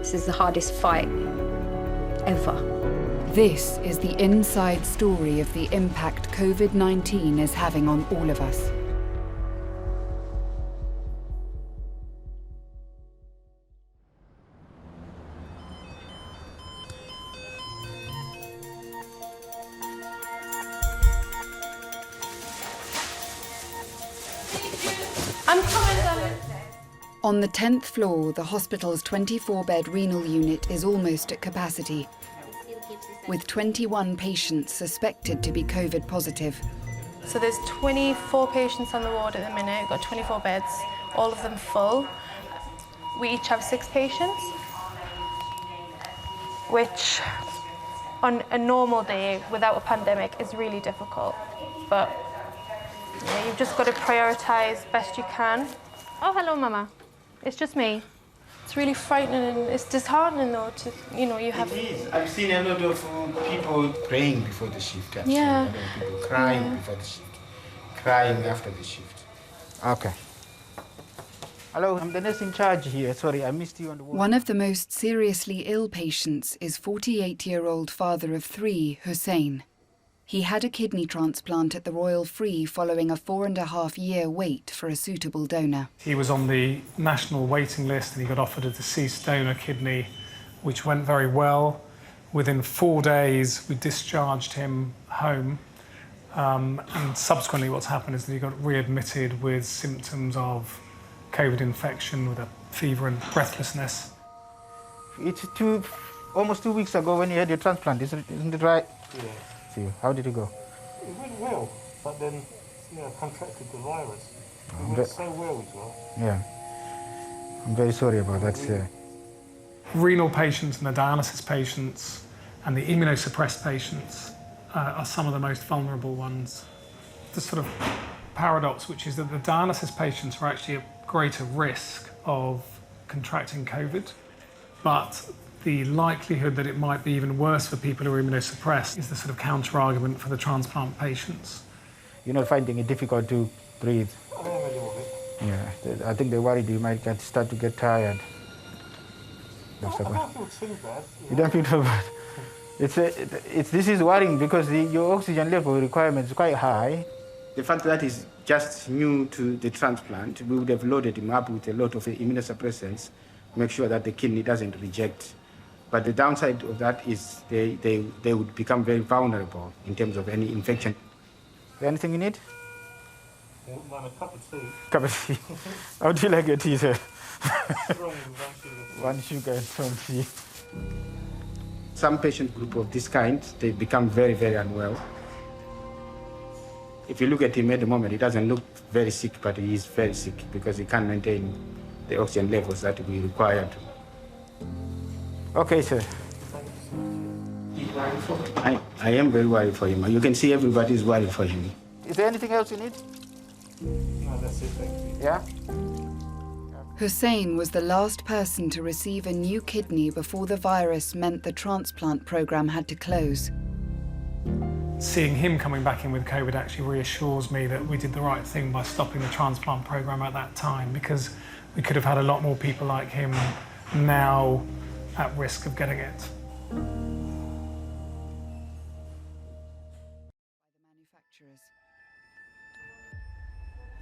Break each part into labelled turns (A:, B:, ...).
A: This is the hardest fight ever.
B: This is the inside story of the impact COVID-19 is having on all of us.
A: I'm coming, darling.
B: On the 10th floor, the hospital's 24-bed renal unit is almost at capacity, with 21 patients suspected to be COVID positive.
C: So there's 24 patients on the ward at the minute. We've got 24 beds, all of them full. We each have 6 patients, which on a normal day without a pandemic is really difficult. But yeah, you've just got to prioritise best you can. Oh, hello, Mama. It's just me. It's really frightening and it's disheartening though to, you have...
D: It is. I've seen a lot of people praying before the shift. I've
C: Yeah.
D: seen a lot of people crying before the shift, crying after the shift. Okay. Hello, I'm the nurse in charge here. Sorry, I missed you on the ward.
B: One of the most seriously ill patients is 48-year-old father of 3, Hussein. He had a kidney transplant at the Royal Free following a 4.5-year wait for a suitable donor.
E: He was on the national waiting list and he got offered a deceased donor kidney, which went very well. Within 4 days, we discharged him home. And subsequently what's happened is that he got readmitted with symptoms of COVID infection with a fever and breathlessness.
D: It's almost 2 weeks ago when you had your transplant, isn't it right?
F: Yeah.
D: How did it go?
F: It went well, but then contracted the virus. It went so well as well.
D: Yeah. I'm very sorry about that, sir.
E: Renal patients and the dialysis patients and the immunosuppressed patients are some of the most vulnerable ones. The sort of paradox, which is that the dialysis patients are actually at greater risk of contracting COVID, but the likelihood that it might be even worse for people who are immunosuppressed is the sort of counter-argument for the transplant patients.
D: You're not finding it difficult to breathe?
F: I am a little bit.
D: Yeah, I think they're worried you might start to get tired.
F: I don't feel too bad.
D: You don't feel too bad? This is worrying because your oxygen level requirement is quite high. The fact that he's just new to the transplant, we would have loaded him up with a lot of immunosuppressants, make sure that the kidney doesn't reject. But the downside of that is they would become very vulnerable in terms of any infection. Is there anything you need?
F: A cup of tea.
D: Cup of tea. How do you like your tea, sir?
F: Strong with 1 sugar.
D: 1 sugar and some tea. Some patient group of this kind, they become very, very unwell. If you look at him at the moment, he doesn't look very sick, but he is very sick because he can't maintain the oxygen levels that we require to. Okay, sir. I am very worried for him. You can see everybody is worried for him. Is there anything else you need?
F: No, that's it, thank you.
D: Yeah?
B: Hussein was the last person to receive a new kidney before the virus meant the transplant program had to close.
E: Seeing him coming back in with COVID actually reassures me that we did the right thing by stopping the transplant program at that time, because we could have had a lot more people like him now at risk of getting it.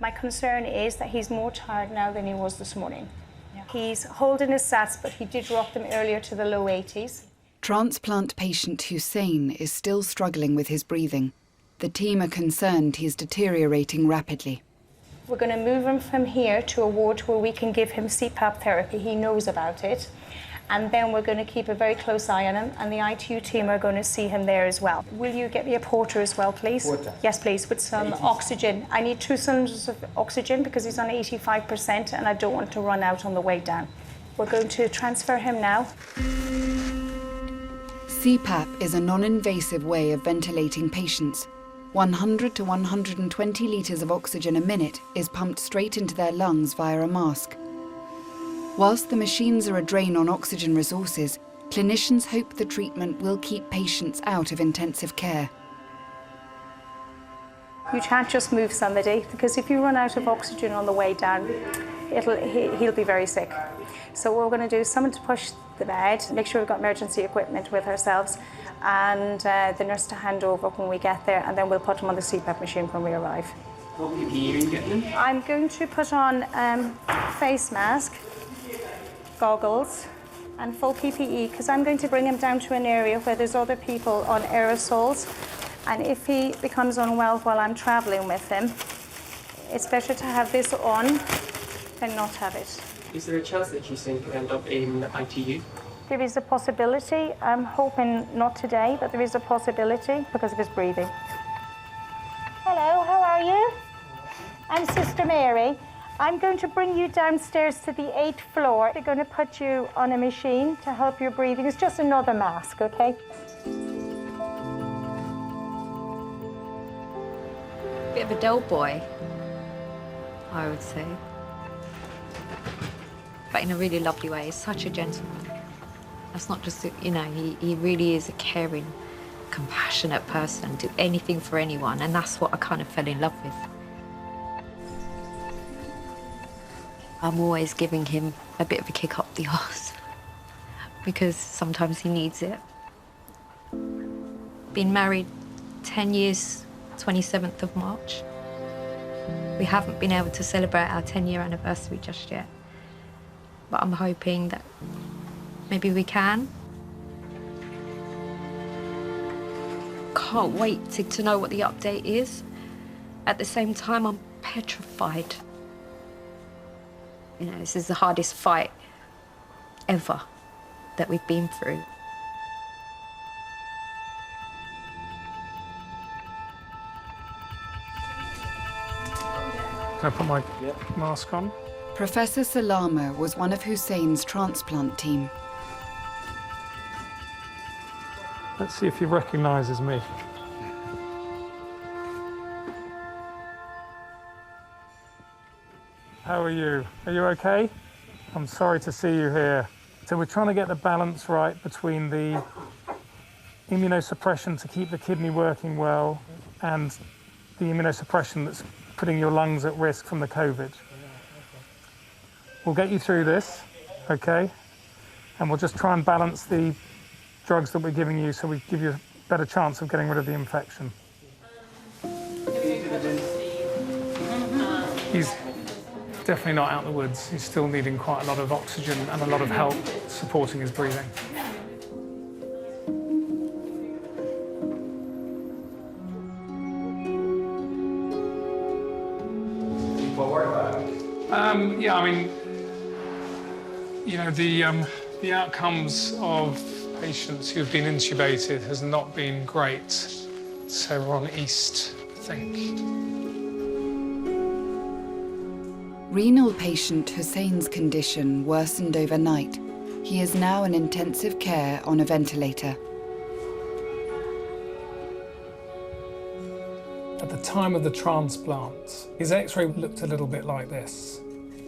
G: My concern is that he's more tired now than he was this morning. Yeah. He's holding his sats, but he did drop them earlier to the low 80s.
B: Transplant patient Hussein is still struggling with his breathing. The team are concerned he's deteriorating rapidly.
G: We're going to move him from here to a ward where we can give him CPAP therapy. He knows about it. And then we're going to keep a very close eye on him, and the ITU team are going to see him there as well. Will you get me a porter as well, please?
D: Porter?
G: Yes, please, with some oxygen. I need 2 cylinders of oxygen because he's on 85% and I don't want to run out on the way down. We're going to transfer him now.
B: CPAP is a non-invasive way of ventilating patients. 100 to 120 litres of oxygen a minute is pumped straight into their lungs via a mask. Whilst the machines are a drain on oxygen resources, clinicians hope the treatment will keep patients out of intensive care.
G: You can't just move somebody, because if you run out of oxygen on the way down, he'll be very sick. So what we're going to do is someone to push the bed, make sure we've got emergency equipment with ourselves, and the nurse to hand over when we get there, and then we'll put him on the CPAP machine when we arrive.
H: What PPE are you getting?
G: I'm going to put on face mask, goggles, and full PPE, because I'm going to bring him down to an area where there's other people on aerosols, and if he becomes unwell while I'm travelling with him, it's better to have this on than not have it.
H: Is there a chance that Hussein could end up in ITU?
G: There is a possibility. I'm hoping not today, but there is a possibility because of his breathing. Hello, how are you? I'm Sister Mary. I'm going to bring you downstairs to the 8th floor. They're going to put you on a machine to help your breathing. It's just another mask, okay?
A: Bit of a dull boy, I would say. But in a really lovely way. He's such a gentleman. That's not just, you know, he really is a caring, compassionate person, do anything for anyone, and that's what I kind of fell in love with. I'm always giving him a bit of a kick up the arse because sometimes he needs it. Been married 10 years, 27th of March. We haven't been able to celebrate our 10-year anniversary just yet, but I'm hoping that maybe we can. Can't wait to know what the update is. At the same time, I'm petrified. You know, this is the hardest fight ever that we've been through.
E: Can I put my mask on?
B: Professor Salama was one of Hussein's transplant team.
E: Let's see if he recognises me. How are you? Are you okay? I'm sorry to see you here. So we're trying to get the balance right between the immunosuppression to keep the kidney working well and the immunosuppression that's putting your lungs at risk from the COVID. We'll get you through this, okay? And we'll just try and balance the drugs that we're giving you so we give you a better chance of getting rid of the infection. He's definitely not out of the woods. He's still needing quite a lot of oxygen and a lot of help supporting his breathing. Yeah, I mean, you know, the outcomes of patients who have been intubated has not been great. So we're on East, I think.
B: Renal patient Hussein's condition worsened overnight. He is now in intensive care on a ventilator.
E: At the time of the transplant, his X-ray looked a little bit like this.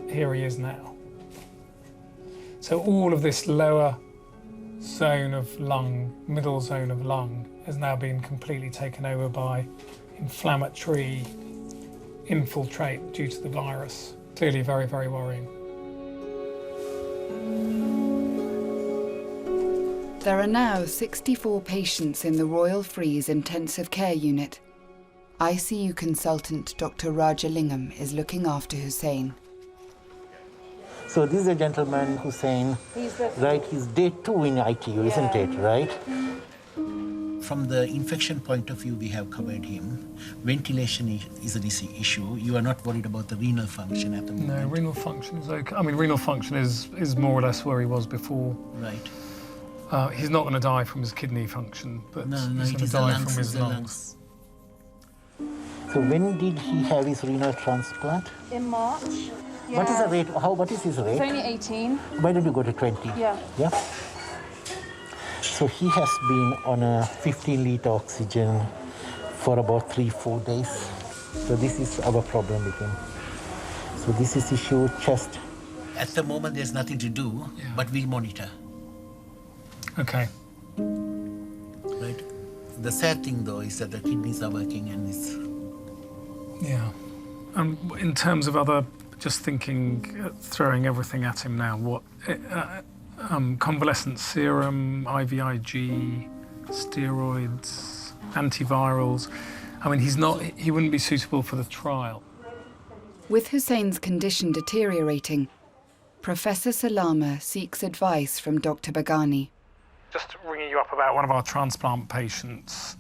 E: Here he is now. So all of this lower zone of lung, middle zone of lung, has now been completely taken over by inflammatory infiltrate due to the virus. Clearly very, very worrying.
B: There are now 64 patients in the Royal Freeze Intensive Care Unit. ICU consultant Dr. Rajalingam is looking after Hussein.
I: So this is a gentleman, Hussein, right? He's day 2 in ITU, isn't it, right?
J: From the infection point of view, we have covered him. Ventilation is an issue. You are not worried about the renal function at the moment?
E: No, renal function is okay. I mean, renal function is more or less where he was before.
J: Right.
E: He's not going to die from his kidney function, but
J: no,
E: he's going to die from his lungs.
I: So when did he have his renal transplant?
K: In March. Yeah.
I: What is the rate? What is his rate?
K: It's only 18.
I: Why don't you go to 20?
K: Yeah.
I: Yeah? So he has been on a 15-litre oxygen for about 3-4 days. So this is our problem with him. So this is issue chest.
J: At the moment, there's nothing to do, but we'll monitor.
E: Okay.
J: Right. The sad thing, though, is that the kidneys are working and it's...
E: Yeah. In terms of other Just thinking, throwing everything at him now. What convalescent serum, IVIG, steroids, antivirals. I mean, he wouldn't be suitable for the trial.
B: With Hussein's condition deteriorating, Professor Salama seeks advice from Dr. Bagani.
E: Just ringing you up about one of our transplant patients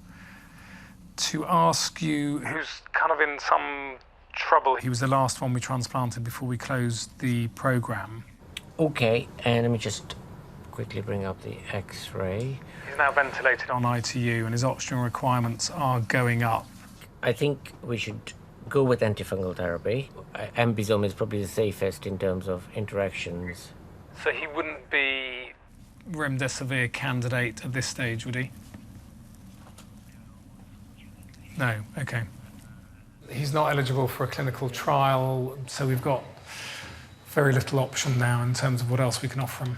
E: to ask you, who's kind of in some trouble. He was the last one we transplanted before we closed the programme.
L: Okay, and let me just quickly bring up the X-ray.
E: He's now ventilated on ITU and his oxygen requirements are going up.
L: I think we should go with antifungal therapy. Ambisome is probably the safest in terms of interactions.
E: So he wouldn't be remdesivir candidate at this stage, would he? No, okay. He's not eligible for a clinical trial, so we've got very little option now in terms of what else we can offer him.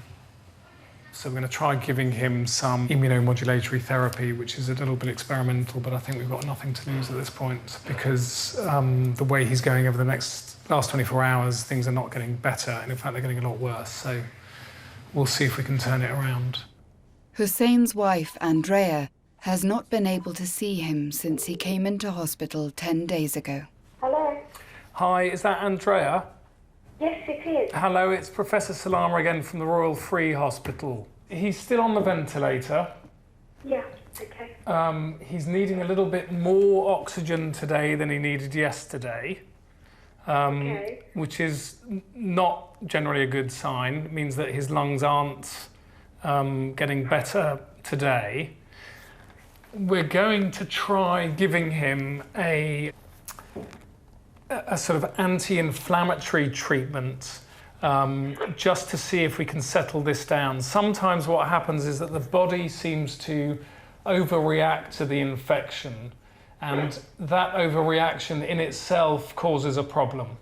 E: So we're going to try giving him some immunomodulatory therapy, which is a little bit experimental, but I think we've got nothing to lose at this point because the way he's going over the last 24 hours, things are not getting better, and in fact they're getting a lot worse. So we'll see if we can turn it around.
B: Hussein's wife, Andrea, has not been able to see him since he came into hospital 10 days ago.
M: Hello?
E: Hi, is that Andrea?
M: Yes, it is.
E: Hello, it's Professor Salama again from the Royal Free Hospital. He's still on the ventilator.
M: Yeah, okay.
E: He's needing a little bit more oxygen today than he needed yesterday,
M: Okay.
E: which is not generally a good sign. It means that his lungs aren't getting better today. We're going to try giving him a sort of anti-inflammatory treatment just to see if we can settle this down. Sometimes what happens is that the body seems to overreact to the infection, and that overreaction in itself causes a problem.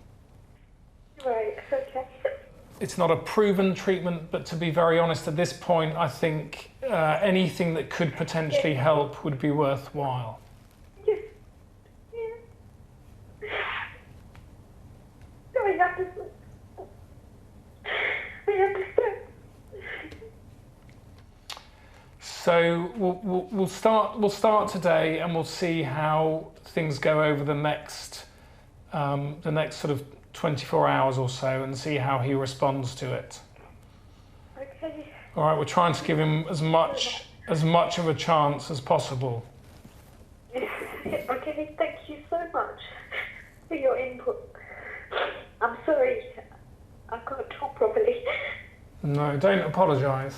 M: Right, okay.
E: It's not a proven treatment, but to be very honest, at this point, I think anything that could potentially help would be worthwhile. So we'll start today, and we'll see how things go over the next sort of 24 hours or so, and see how he responds to it.
M: Okay.
E: All right, we're trying to give him as much of a chance as possible.
M: Okay, thank you so much for your input. I'm sorry, I can't talk properly.
E: No, don't apologise.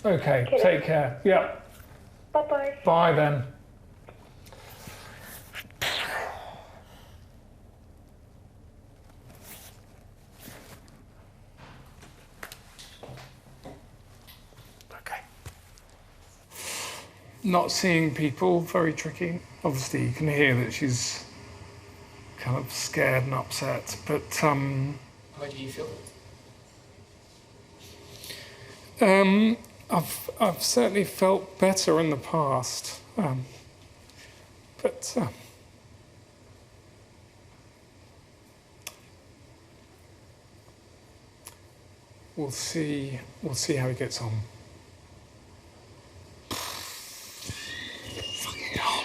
E: Okay, take care. Yeah.
M: Bye-bye.
E: Bye then. Okay. Not seeing people, very tricky. Obviously, you can hear that she's kind of scared and upset, but
H: How do you feel?
E: I've certainly felt better in the past, but we'll see how he gets on. Fucking hell.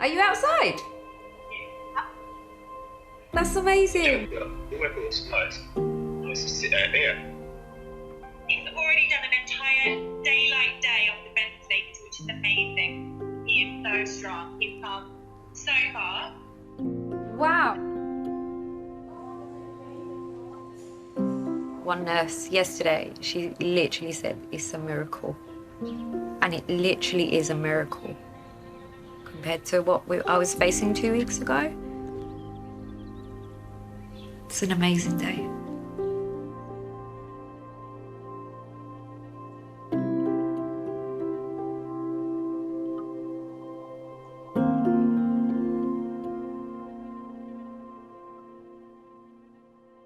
A: Are you outside? That's amazing.
N: The weather was nice. Nice to sit out here.
O: He's already done an entire daylight day on the ventilator, which is amazing. He is so strong. He's come so far.
A: Wow. One nurse yesterday, she literally said, it's a miracle. And it literally is a miracle compared to what I was facing 2 weeks ago. It's an amazing day.